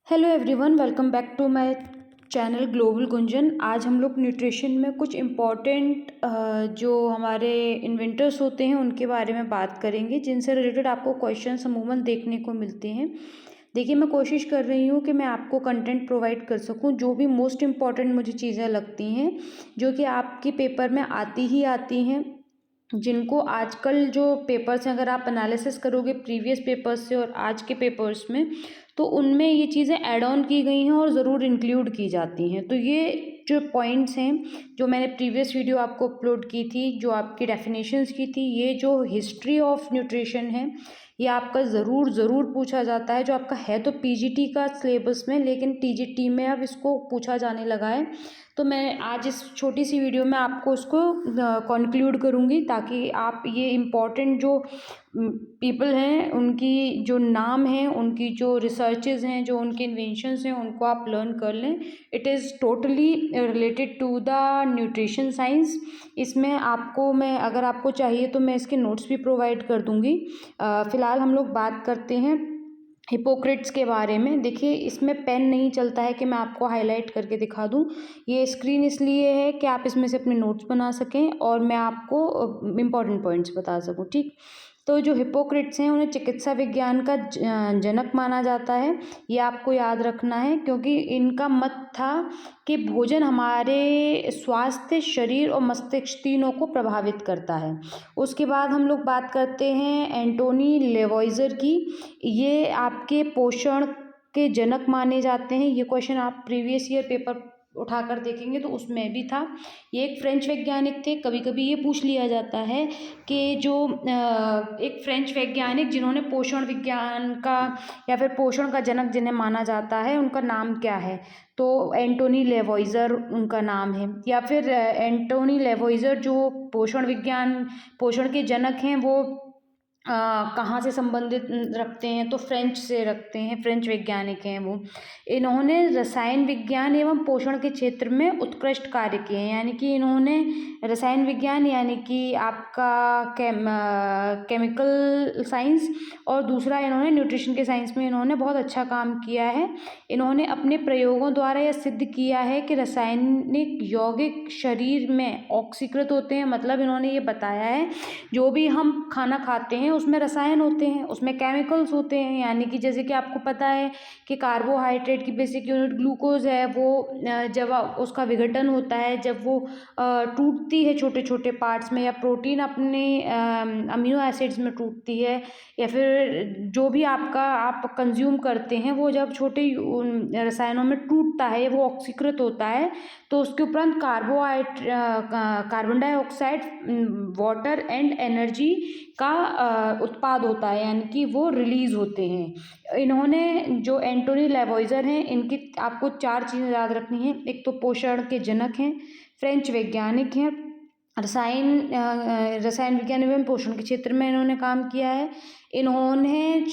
Hello everyone, welcome back to my channel global Gunjan. आज हम लोग न्यूट्रिशन में कुछ इम्पॉर्टेंट जो हमारे इन्वेंटर्स होते हैं उनके बारे में बात करेंगे, जिनसे रिलेटेड आपको क्वेश्चंस अमूमन देखने को मिलते हैं। देखिए, मैं कोशिश कर रही हूँ कि मैं आपको कंटेंट प्रोवाइड कर सकूँ, जो भी मोस्ट इम्पॉर्टेंट मुझे चीज़ें लगती हैं, जो कि आपके पेपर में आती हैं, जिनको आजकल जो पेपर्स हैं, अगर आप एनालिसिस करोगे प्रीवियस पेपर्स से और आज के पेपर्स में, तो उनमें ये चीज़ें ऐड ऑन की गई हैं और ज़रूर इंक्लूड की जाती हैं। तो ये जो पॉइंट्स हैं, जो मैंने प्रीवियस वीडियो आपको अपलोड की थी, जो आपकी डेफिनेशंस की थी, ये जो हिस्ट्री ऑफ न्यूट्रिशन है, ये आपका ज़रूर पूछा जाता है। जो आपका है तो पीजीटी का सिलेबस में, लेकिन टीजीटी में अब इसको पूछा जाने लगा है। तो मैं आज इस छोटी सी वीडियो में आपको उसको कंक्लूड करूँगी, ताकि आप ये इम्पॉर्टेंट जो पीपल हैं, उनकी जो नाम है, उनकी जो रिसर्चेज हैं, जो उनके इन्वेंशंस हैं, उनको आप लर्न कर लें। It is totally related to the nutrition science. इसमें आपको मैं, अगर आपको चाहिए तो मैं इसके नोट्स भी प्रोवाइड कर दूँगी। फ़िलहाल हम लोग बात करते हैं हिपोक्रेट्स के बारे में। देखिए, इसमें पेन नहीं चलता है कि मैं आपको हाईलाइट करके दिखा दूं। ये स्क्रीन इसलिए है कि आप इसमें से अपने नोट्स बना सकें और मैं आपको इम्पॉर्टेंट पॉइंट्स बता सकूं। ठीक, तो जो हिपोक्रेट्स हैं, उन्हें चिकित्सा विज्ञान का जनक माना जाता है। ये आपको याद रखना है, क्योंकि इनका मत था कि भोजन हमारे स्वास्थ्य, शरीर और मस्तिष्क तीनों को प्रभावित करता है। उसके बाद हम लोग बात करते हैं एंटोनी लेवॉइजर की। ये आपके पोषण के जनक माने जाते हैं। ये क्वेश्चन आप प्रीवियस ईयर पेपर उठाकर देखेंगे तो उसमें भी था। ये एक फ्रेंच वैज्ञानिक थे। कभी कभी ये पूछ लिया जाता है कि जो एक फ्रेंच वैज्ञानिक जिन्होंने पोषण विज्ञान का या फिर पोषण का जनक जिन्हें माना जाता है, उनका नाम क्या है। तो एंटोनी लेवॉइजर उनका नाम है। या फिर एंटोनी लेवॉइजर जो पोषण के जनक हैं, वो कहाँ से संबंधित रखते हैं, तो फ्रेंच से रखते हैं। फ्रेंच वैज्ञानिक हैं वो। इन्होंने रसायन विज्ञान एवं पोषण के क्षेत्र में उत्कृष्ट कार्य किए हैं। यानी कि इन्होंने रसायन विज्ञान, यानी कि आपका केमिकल साइंस, और दूसरा इन्होंने न्यूट्रिशन के साइंस में इन्होंने बहुत अच्छा काम किया है। इन्होंने अपने प्रयोगों द्वारा यह सिद्ध किया है कि रासायनिक यौगिक शरीर में ऑक्सीकृत होते हैं। मतलब इन्होंने ये बताया है, जो भी हम खाना खाते हैं उसमें रसायन होते हैं, उसमें केमिकल्स होते हैं। यानी कि जैसे कि आपको पता है कि कार्बोहाइड्रेट की बेसिक यूनिट ग्लूकोज है, वो जब उसका विघटन होता है, जब वो टूटती है छोटे छोटे पार्ट्स में, या प्रोटीन अपने अमीनो एसिड्स में टूटती है, या फिर जो भी आप कंज्यूम करते हैं, वो जब छोटे रसायनों में टूटता है, वो ऑक्सीकृत होता है, तो उसके उपरांत carbon dioxide, water and energy का उत्पाद होता है, यानी कि वो रिलीज होते हैं। इन्होंने, जो एंटोनी लेवॉइजर हैं, इनकी आपको 4 चीज़ें याद रखनी है। एक तो पोषण के जनक हैं, फ्रेंच वैज्ञानिक हैं, रसायन विज्ञान एवं पोषण के क्षेत्र में इन्होंने काम किया है। इन्होंने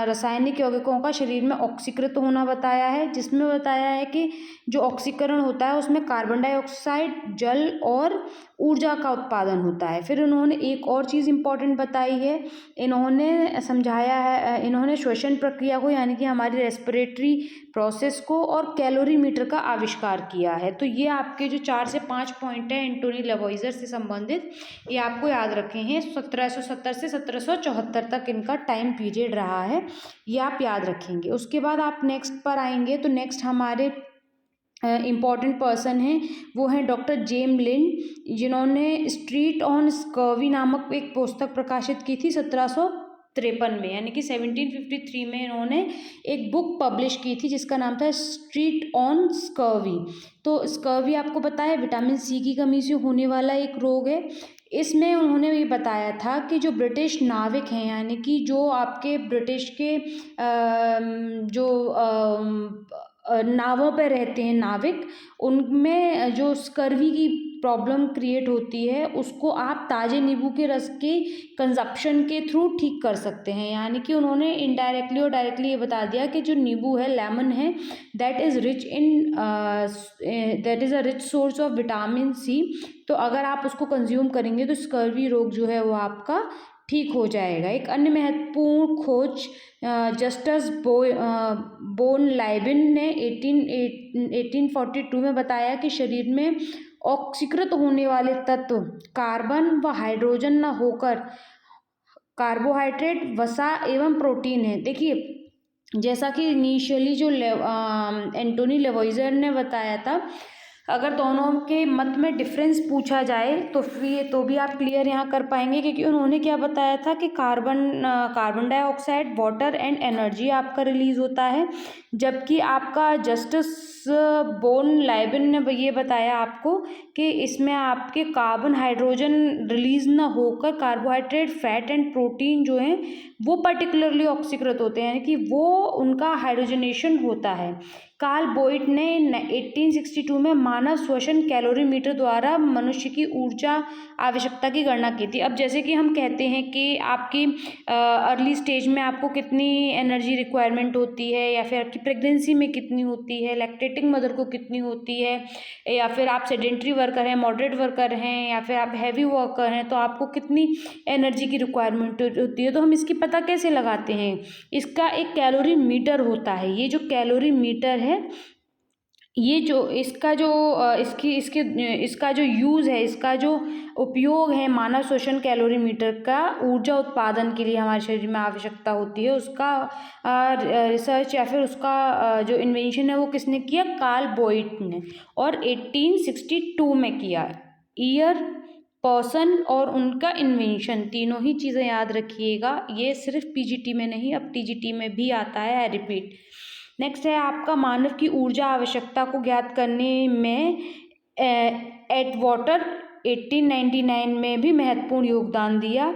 रासायनिक यौगिकों का शरीर में ऑक्सीकृत होना बताया है, जिसमें बताया है कि जो ऑक्सीकरण होता है उसमें कार्बन डाइऑक्साइड, जल और ऊर्जा का उत्पादन होता है। फिर इन्होंने एक और चीज़ इंपॉर्टेंट बताई है। इन्होंने समझाया है, इन्होंने श्वसन प्रक्रिया को, यानी कि हमारी रेस्पिरेटरी प्रोसेस को, और कैलोरी मीटर का आविष्कार किया है। तो ये आपके जो 4 से 5 पॉइंट हैं एंटोनी लेवॉइजर से संबंधित, ये आपको याद रखे हैं। 1770 से 1774 तक इनका टाइम पीरियड रहा है, ये आप याद रखेंगे। उसके बाद आप नेक्स्ट पर आएंगे, तो नेक्स्ट हमारे इम्पॉर्टेंट पर्सन हैं, वो हैं डॉक्टर जेम लिन, जिन्होंने स्ट्रीट ऑन स्कर्वी नामक एक पुस्तक प्रकाशित की थी 1753 में। यानी कि 1753 में इन्होंने एक बुक पब्लिश की थी, जिसका नाम था स्ट्रीट ऑन स्कर्वी। तो स्कर्वी आपको पता है, विटामिन सी की कमी से होने वाला एक रोग है। इसमें उन्होंने ये बताया था कि जो ब्रिटिश नाविक हैं, यानी कि जो आपके ब्रिटिश के जो नावों पे रहते हैं नाविक, उनमें जो स्कर्वी की प्रॉब्लम क्रिएट होती है, उसको आप ताज़े नींबू के रस के कंजप्शन के थ्रू ठीक कर सकते हैं। यानी कि उन्होंने इनडायरेक्टली और डायरेक्टली ये बता दिया कि जो नींबू है, लेमन है, that is a rich source of vitamin C. तो अगर आप उसको कंज्यूम करेंगे तो स्कर्वी रोग जो है वो आपका ठीक हो जाएगा। एक अन्य महत्वपूर्ण खोज जस्टस बोन लाइबिन ने 1842 में बताया कि शरीर में ऑक्सीकृत होने वाले तत्व कार्बन व हाइड्रोजन न होकर कार्बोहाइड्रेट, वसा एवं प्रोटीन है। देखिए, जैसा कि इनिशियली जो एंटोनी लेवॉइजर ने बताया था, अगर दोनों के मत में डिफरेंस पूछा जाए तो फिर तो भी आप क्लियर यहाँ कर पाएंगे, क्योंकि उन्होंने क्या बताया था कि carbon dioxide, water and energy आपका रिलीज होता है, जबकि आपका जस्टिस बोन लाइबिन ने ये बताया आपको कि इसमें आपके कार्बन, हाइड्रोजन रिलीज ना होकर कार्बोहाइड्रेट, फैट एंड प्रोटीन जो हैं वो पर्टिकुलरली ऑक्सीकृत होते हैं, यानी कि वो उनका हाइड्रोजनेशन होता है। कार्ल बोइट ने 1862 में मानव श्वसन कैलोरीमीटर द्वारा मनुष्य की ऊर्जा आवश्यकता की गणना की थी। अब जैसे कि हम कहते हैं कि आपकी अर्ली स्टेज में आपको कितनी एनर्जी रिक्वायरमेंट होती है, या फिर आपकी प्रेगनेंसी में कितनी होती है, लैक्टेटिंग मदर को कितनी होती है, या फिर आप सेडेंट्री वर्कर हैं, मॉडरेट वर्कर हैं, या फिर आप हैवी वर्कर हैं, तो आपको कितनी एनर्जी की रिक्वायरमेंट होती है। तो हम इसकी पता कैसे लगाते हैं? इसका एक कैलोरी मीटर होता है। ये जो कैलोरी मीटर है, ये जो इसका जो इसका जो यूज़ है, इसका जो उपयोग है मानव श्वसन कैलोरीमीटर का ऊर्जा उत्पादन के लिए हमारे शरीर में आवश्यकता होती है, उसका रिसर्च या फिर उसका जो इन्वेंशन है वो किसने किया? कार्ल बोइट ने, और 1862 में किया। ईयर, पर्सन और उनका इन्वेंशन, तीनों ही चीज़ें याद रखिएगा। ये सिर्फ पीजीटी में नहीं, अब टीजीटी में भी आता है, आई रिपीट। नेक्स्ट है आपका मानव की ऊर्जा आवश्यकता को ज्ञात करने में एटवाटर 1899 में भी महत्वपूर्ण योगदान दिया।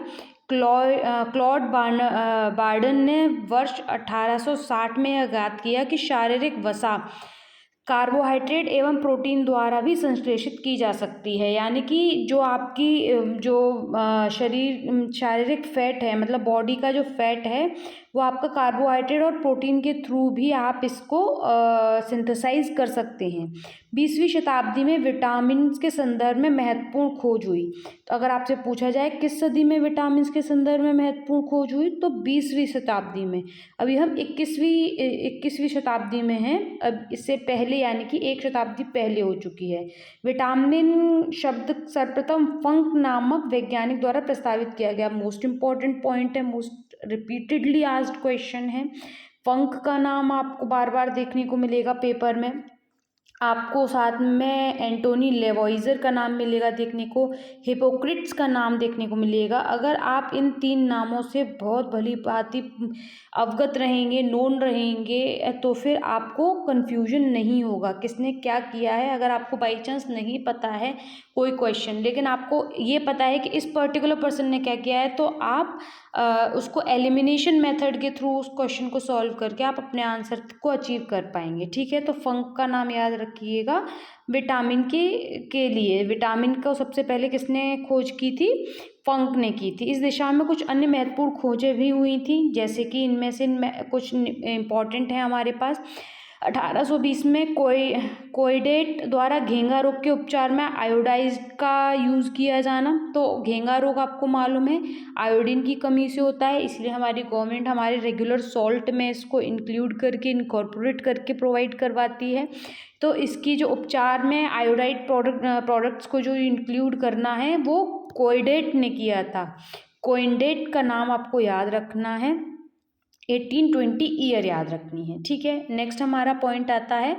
क्लॉड बार्डन ने वर्ष 1860 में ज्ञात किया कि शारीरिक वसा कार्बोहाइड्रेट एवं प्रोटीन द्वारा भी संश्लेषित की जा सकती है, यानी कि जो आपकी जो शारीरिक फैट है, मतलब बॉडी का जो फैट है, वो आपका कार्बोहाइड्रेट और प्रोटीन के थ्रू भी आप इसको सिंथेसाइज कर सकते हैं। 20वीं शताब्दी में विटामिन के संदर्भ में महत्वपूर्ण खोज हुई। तो अगर आपसे पूछा जाए किस सदी में विटामिन के संदर्भ में महत्वपूर्ण खोज हुई, तो 20वीं शताब्दी में। अभी हम 21वीं शताब्दी में हैं। अब इससे पहले यानी कि एक शताब्दी पहले हो चुकी है। विटामिन शब्द सर्वप्रथम फंक नामक वैज्ञानिक द्वारा प्रस्तावित किया गया। मोस्ट इंपॉर्टेंट पॉइंट है, मोस्ट रिपीटेडली आस्क्ड क्वेश्चन है। फंक का नाम आपको बार बार देखने को मिलेगा पेपर में। आपको साथ में एंटोनी लेवॉइजर का नाम मिलेगा देखने को, हिपोक्रेट्स का नाम देखने को मिलेगा। अगर आप इन 3 नामों से बहुत भली भांति अवगत रहेंगे, नोन रहेंगे, तो फिर आपको कन्फ्यूजन नहीं होगा किसने क्या किया है। अगर आपको बाई चांस नहीं पता है कोई क्वेश्चन, लेकिन आपको ये पता है कि इस पर्टिकुलर पर्सन ने क्या किया है, तो आप उसको एलिमिनेशन मेथड के थ्रू उस क्वेश्चन को सॉल्व करके आप अपने आंसर को अचीव कर पाएंगे। ठीक है, तो फंक का नाम याद रखिएगा। विटामिन के लिए विटामिन को सबसे पहले किसने खोज की थी? फंक ने की थी। इस दिशा में कुछ अन्य महत्वपूर्ण खोजें भी हुई थी, जैसे कि इनमें से कुछ इम्पॉर्टेंट है हमारे पास। 1820 में कोइडेट द्वारा घेंगा रोग के उपचार में आयोडाइज का यूज़ किया जाना। तो घेंगा रोग आपको मालूम है आयोडीन की कमी से होता है, इसलिए हमारी गवर्नमेंट हमारे रेगुलर सॉल्ट में इसको इंक्लूड करके, इनकॉर्पोरेट करके प्रोवाइड करवाती है। तो इसकी जो उपचार में आयोडाइड प्रोडक्ट्स को जो इंक्लूड करना है वो कोइडेट ने किया था। कोइडेट का नाम आपको याद रखना है, 1820 ईयर याद रखनी है। ठीक है, नेक्स्ट हमारा पॉइंट आता है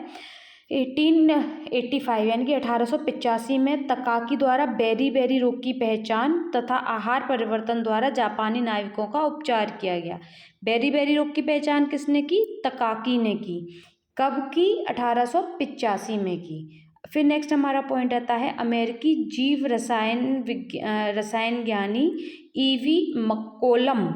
1885 यानी कि 1885 में तकाकी द्वारा बेरी रोग की पहचान तथा आहार परिवर्तन द्वारा जापानी नाविकों का उपचार किया गया। बेरी रोग की पहचान किसने की? तकाकी ने की। कब की? 1885 में की। फिर नेक्स्ट हमारा पॉइंट आता है अमेरिकी जीव रसायन ज्ञानी ईवी मक्कोलम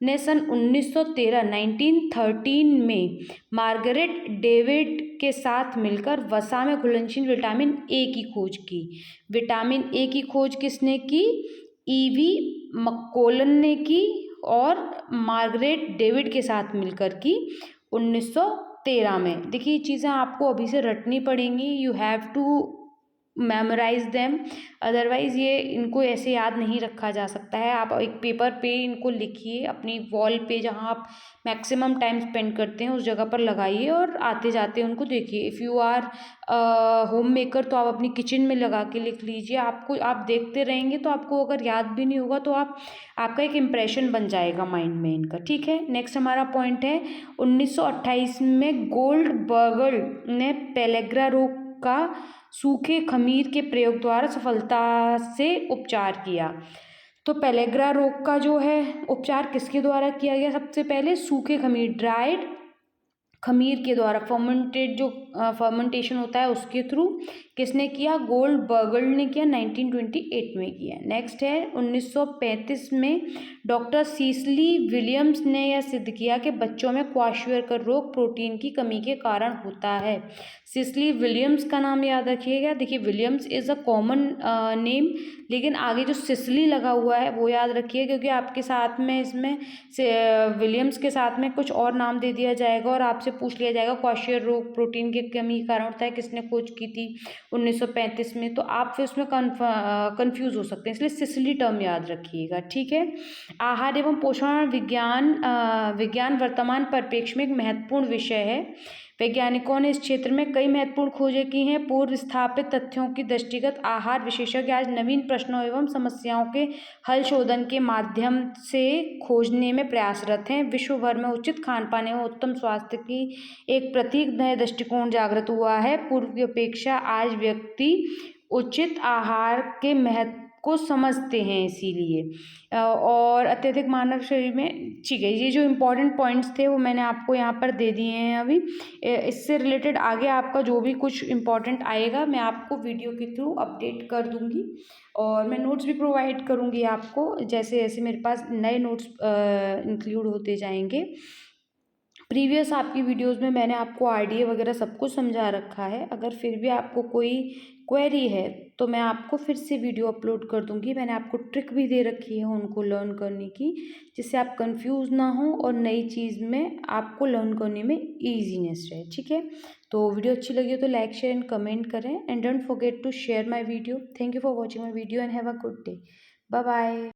ने सन 1913 में मार्गरेट डेविड के साथ मिलकर वसा में घुलनशील विटामिन ए की खोज की। विटामिन ए की खोज किसने की? ईवी मक्कोलन ने की और मार्गरेट डेविड के साथ मिलकर की 1913 में। देखिए चीज़ें आपको अभी से रटनी पड़ेंगी। You have to memorise them, otherwise ये इनको ऐसे याद नहीं रखा जा सकता है। आप एक पेपर पे इनको लिखिए, अपनी वॉल पे जहाँ आप मैक्सिमम टाइम स्पेंड करते हैं उस जगह पर लगाइए और आते जाते उनको देखिए। If you are home maker तो आप अपनी किचन में लगा के लिख लीजिए। आपको आप देखते रहेंगे तो आपको अगर याद भी नहीं होगा तो आपका एक इम्प्रेशन बन जाएगा माइंड में इनका, ठीक है। नेक्स्ट हमारा पॉइंट है 1928 में गोल्डबर्गर ने पेलेग्रा रोग का सूखे खमीर के प्रयोग द्वारा सफलता से उपचार किया। तो पेलेग्रा रोग का जो है उपचार किसके द्वारा किया गया? सबसे पहले सूखे खमीर, ड्राइड खमीर के द्वारा, फर्मेंटेड जो फर्मेंटेशन होता है उसके थ्रू किसने किया? गोल्डबर्गर ने किया, 1928 में किया। नेक्स्ट है 1935 में डॉक्टर सीसली विलियम्स ने यह सिद्ध किया कि बच्चों में क्वाशहियर रोग प्रोटीन की कमी के कारण होता है। सीसली विलियम्स का नाम याद रखिएगा। देखिए Williams is a common name, लेकिन आगे जो सिसली लगा हुआ है वो याद रखिए, क्योंकि आपके साथ में इसमें विलियम्स के साथ में कुछ और नाम दे दिया जाएगा और आपसे पूछ लिया जाएगा क्वाशहियर रोग प्रोटीन की कमी के कारण होता है, किसने खोज की थी 1935 में, तो आप फिर उसमें कंफ्यूज हो सकते हैं, इसलिए सिसली टर्म याद रखिएगा, ठीक है। आहार एवं पोषण विज्ञान वर्तमान परिप्रेक्ष्य में एक महत्वपूर्ण विषय है। वैज्ञानिकों ने इस क्षेत्र में कई महत्वपूर्ण खोजें की हैं। पूर्व स्थापित तथ्यों की दृष्टिगत आहार विशेषज्ञ आज नवीन प्रश्नों एवं समस्याओं के हल शोधन के माध्यम से खोजने में प्रयासरत हैं। विश्व भर में उचित खान पान एवं उत्तम स्वास्थ्य की एक प्रतीक नए दृष्टिकोण जागृत हुआ है। पूर्व की अपेक्षा आज व्यक्ति उचित आहार के महत्व को समझते हैं, इसीलिए और अत्यधिक मानव शरीर में, ठीक है। ये जो इम्पोर्टेंट पॉइंट्स थे वो मैंने आपको यहाँ पर दे दिए हैं अभी। इससे रिलेटेड आगे आपका जो भी कुछ इम्पोर्टेंट आएगा मैं आपको वीडियो के थ्रू अपडेट कर दूँगी और मैं नोट्स भी प्रोवाइड करूँगी आपको, जैसे जैसे मेरे पास नए नोट्स इंक्लूड होते जाएंगे। प्रीवियस आपकी वीडियोस में मैंने आपको आरडीए वगैरह सब कुछ समझा रखा है। अगर फिर भी आपको कोई क्वेरी है तो मैं आपको फिर से वीडियो अपलोड कर दूंगी। मैंने आपको ट्रिक भी दे रखी है उनको लर्न करने की, जिससे आप कंफ्यूज ना हो और नई चीज़ में आपको लर्न करने में ईजीनेस रहे, ठीक है। तो वीडियो अच्छी लगी हो तो लाइक शेयर एंड कमेंट करें and don't forget to share my video. Thank you for watching my video and have a good day. Bye bye.